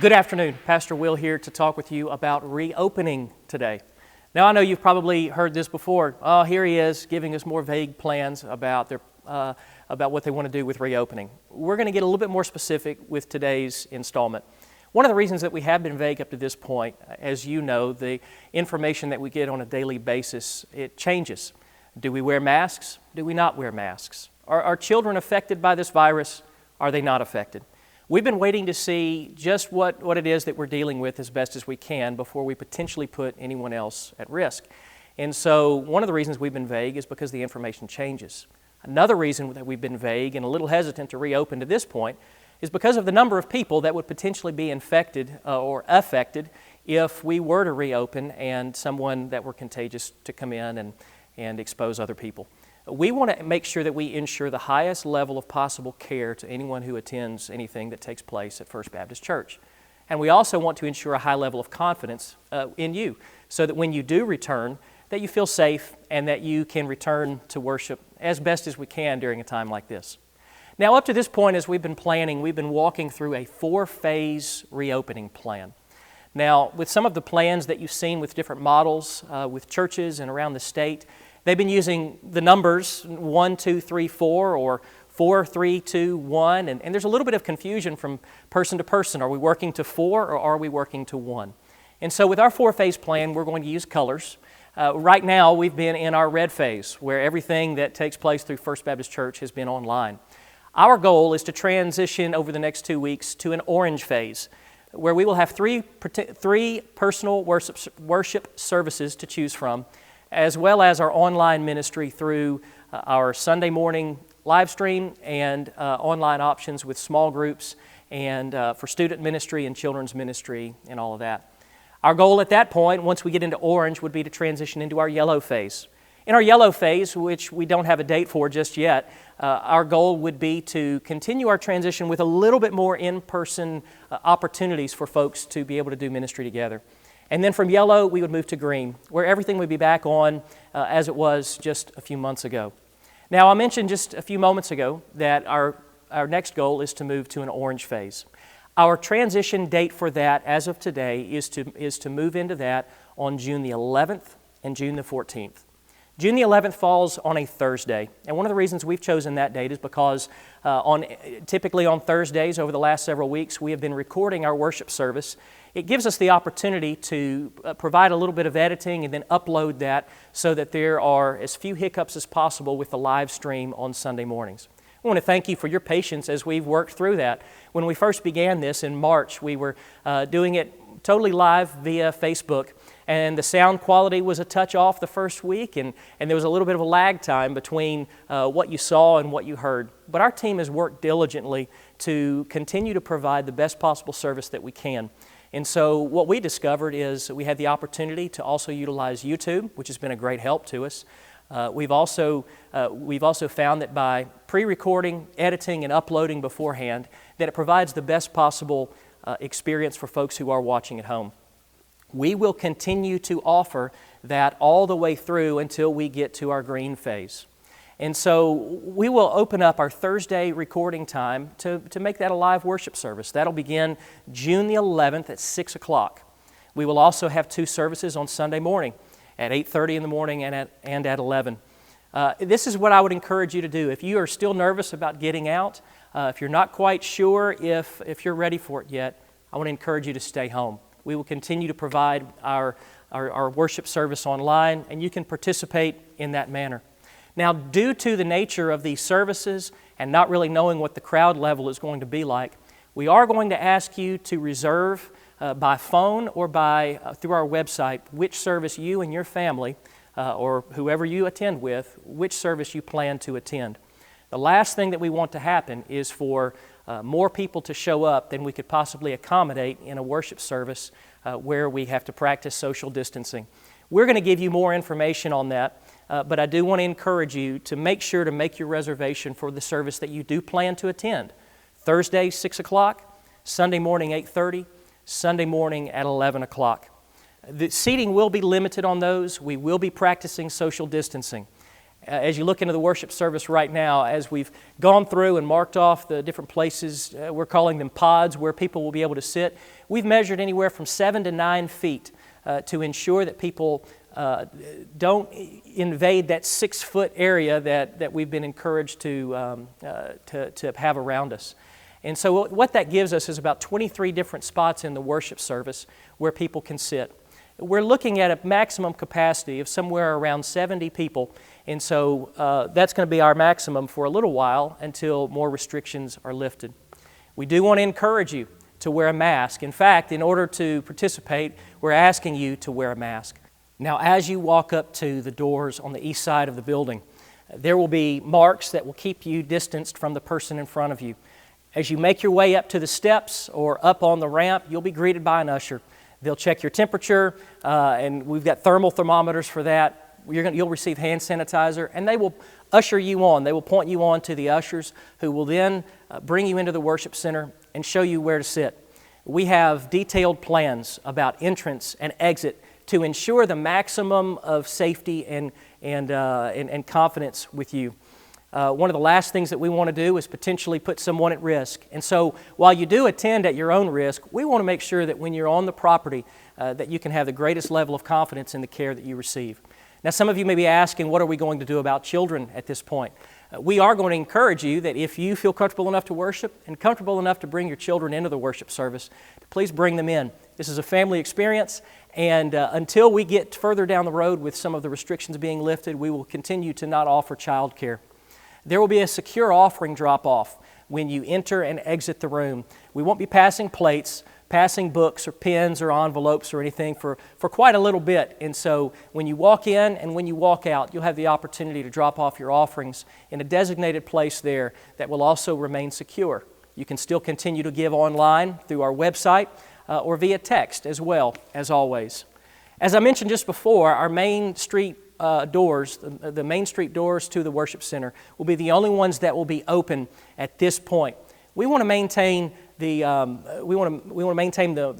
Good afternoon. Pastor Will here to talk with you about reopening today. Now, I know you've probably heard this before. Oh, here he is giving us more vague plans about what they want to do with reopening. We're going to get a little bit more specific with today's installment. One of the reasons that we have been vague up to this point, as you know, the information that we get on a daily basis, it changes. Do we wear masks? Do we not wear masks? Are children affected by this virus? Are they not affected? We've been waiting to see just what it is that we're dealing with as best as we can before we potentially put anyone else at risk. And so one of the reasons we've been vague is because the information changes. Another reason that we've been vague and a little hesitant to reopen to this point is because of the number of people that would potentially be infected or affected if we were to reopen and someone that were contagious to come in and expose other people. We want to make sure that we ensure the highest level of possible care to anyone who attends anything that takes place at First Baptist Church. And we also want to ensure a high level of confidence in you so that when you do return, that you feel safe and that you can return to worship as best as we can during a time like this. Now, up to this point, as we've been planning, we've been walking through a 4-phase reopening plan. Now, with some of the plans that you've seen with different models with churches and around the state, they've been using the numbers 1, 2, 3, 4 or 4, 3, 2, 1, and there's a little bit of confusion from person to person. Are we working to 4 or are we working to 1? And so with our 4-phase plan, we're going to use colors. Right now, we've been in our red phase, where everything that takes place through First Baptist Church has been online. Our goal is to transition over the next 2 weeks to an orange phase, where we will have three personal worship services to choose from, as well as our online ministry through our Sunday morning live stream and online options with small groups and for student ministry and children's ministry and all of that. Our goal at that point, once we get into orange, would be to transition into our yellow phase. In our yellow phase, which we don't have a date for just yet, our goal would be to continue our transition with a little bit more in-person opportunities for folks to be able to do ministry together. And then from yellow, we would move to green, where everything would be back on as it was just a few months ago. Now, I mentioned just a few moments ago that our next goal is to move to an orange phase. Our transition date for that, as of today, is to move into that on June the 11th and June the 14th. June the 11th falls on a Thursday, and one of the reasons we've chosen that date is because typically on Thursdays over the last several weeks, we have been recording our worship service. It gives us the opportunity to provide a little bit of editing and then upload that so that there are as few hiccups as possible with the live stream on Sunday mornings. I want to thank you for your patience as we've worked through that. When we first began this in March, we were doing it totally live via Facebook, and the sound quality was a touch off the first week, and there was a little bit of a lag time between what you saw and what you heard. But our team has worked diligently to continue to provide the best possible service that we can. And so what we discovered is we had the opportunity to also utilize YouTube, which has been a great help to us. We've also found that by pre-recording, editing, and uploading beforehand, that it provides the best possible experience for folks who are watching at home. We will continue to offer that all the way through until we get to our green phase. And so we will open up our Thursday recording time to make that a live worship service. That'll begin June the 11th at 6 o'clock. We will also have 2 services on Sunday morning at 8:30 in the morning and at 11. This is what I would encourage you to do. If you are still nervous about getting out, if you're not quite sure if you're ready for it yet, I want to encourage you to stay home. We will continue to provide our worship service online, and you can participate in that manner. Now, due to the nature of these services and not really knowing what the crowd level is going to be like, we are going to ask you to reserve by phone or through our website which service you and your family or whoever you attend with, which service you plan to attend. The last thing that we want to happen is for more people to show up than we could possibly accommodate in a worship service where we have to practice social distancing. We're going to give you more information on that, but I do want to encourage you to make sure to make your reservation for the service that you do plan to attend. Thursday, 6 o'clock, Sunday morning, 8:30, Sunday morning at 11 o'clock. The seating will be limited on those. We will be practicing social distancing. As you look into the worship service right now, as we've gone through and marked off the different places, we're calling them pods, where people will be able to sit, we've measured anywhere from 7 to 9 feet to ensure that people don't invade that 6-foot area that we've been encouraged to have around us. And so what that gives us is about 23 different spots in the worship service where people can sit. We're looking at a maximum capacity of somewhere around 70 people, and so that's going to be our maximum for a little while until more restrictions are lifted. We do want to encourage you to wear a mask. In fact, in order to participate, we're asking you to wear a mask. Now, as you walk up to the doors on the east side of the building, there will be marks that will keep you distanced from the person in front of you. As you make your way up to the steps or up on the ramp, you'll be greeted by an usher. They'll check your temperature, and we've got thermal thermometers for that. You'll receive hand sanitizer, and they will usher you on. They will point you on to the ushers, who will then bring you into the worship center and show you where to sit. We have detailed plans about entrance and exit to ensure the maximum of safety and confidence with you. One of the last things that we want to do is potentially put someone at risk. And so while you do attend at your own risk, we want to make sure that when you're on the property that you can have the greatest level of confidence in the care that you receive. Now, some of you may be asking, what are we going to do about children at this point? We are going to encourage you that if you feel comfortable enough to worship and comfortable enough to bring your children into the worship service, please bring them in. This is a family experience, and until we get further down the road with some of the restrictions being lifted, we will continue to not offer child care. There will be a secure offering drop-off when you enter and exit the room. We won't be passing plates, passing books or pens or envelopes or anything for quite a little bit. And so when you walk in and when you walk out, you'll have the opportunity to drop off your offerings in a designated place there that will also remain secure. You can still continue to give online through our website or via text as well, as always. As I mentioned just before, our main street doors, the main street doors to the worship center, will be the only ones that will be open at this point. We want to maintain the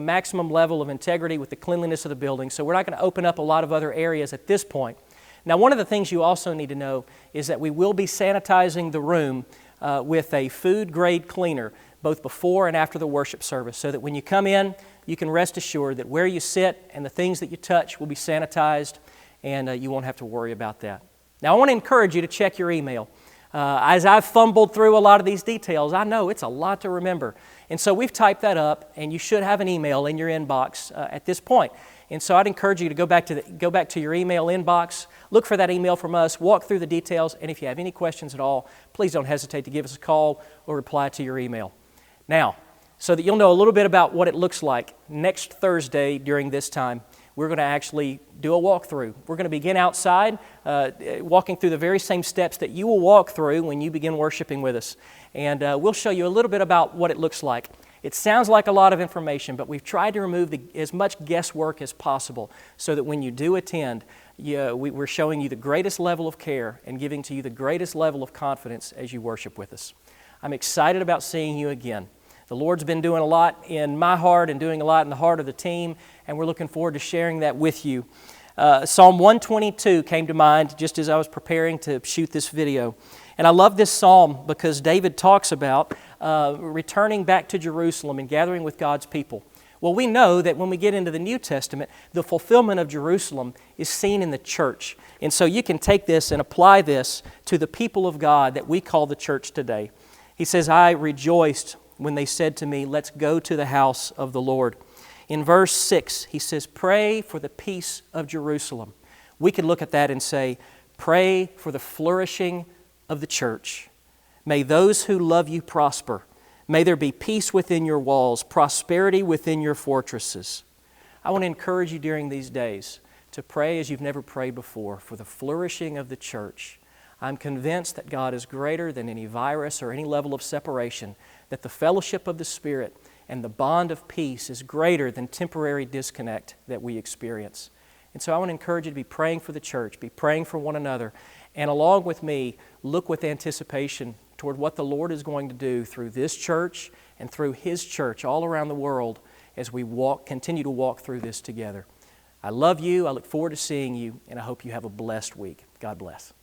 maximum level of integrity with the cleanliness of the building, so we're not going to open up a lot of other areas at this point. Now, one of the things you also need to know is that we will be sanitizing the room with a food-grade cleaner, both before and after the worship service, so that when you come in, you can rest assured that where you sit and the things that you touch will be sanitized, and you won't have to worry about that. Now, I want to encourage you to check your email. As I've fumbled through a lot of these details, I know it's a lot to remember. And so we've typed that up, and you should have an email in your inbox at this point. And so I'd encourage you to go back to your email inbox, look for that email from us, walk through the details, and if you have any questions at all, please don't hesitate to give us a call or reply to your email. Now, so that you'll know a little bit about what it looks like, next Thursday during this time, we're going to actually do a walkthrough. We're going to begin outside, walking through the very same steps that you will walk through when you begin worshiping with us. And we'll show you a little bit about what it looks like. It sounds like a lot of information, but we've tried to remove as much guesswork as possible so that when you do attend, we're showing you the greatest level of care and giving to you the greatest level of confidence as you worship with us. I'm excited about seeing you again. The Lord's been doing a lot in my heart and doing a lot in the heart of the team, and we're looking forward to sharing that with you. Psalm 122 came to mind just as I was preparing to shoot this video. And I love this psalm because David talks about returning back to Jerusalem and gathering with God's people. Well, we know that when we get into the New Testament, the fulfillment of Jerusalem is seen in the church. And so you can take this and apply this to the people of God that we call the church today. He says, I rejoiced when they said to me, let's go to the house of the Lord. In verse 6, he says, pray for the peace of Jerusalem. We could look at that and say, pray for the flourishing of the church. May those who love you prosper. May there be peace within your walls, prosperity within your fortresses. I want to encourage you during these days to pray as you've never prayed before for the flourishing of the church. I'm convinced that God is greater than any virus or any level of separation, that the fellowship of the Spirit and the bond of peace is greater than temporary disconnect that we experience. And so I want to encourage you to be praying for the church, be praying for one another, and along with me, look with anticipation toward what the Lord is going to do through this church and through His church all around the world as we continue to walk through this together. I love you, I look forward to seeing you, and I hope you have a blessed week. God bless.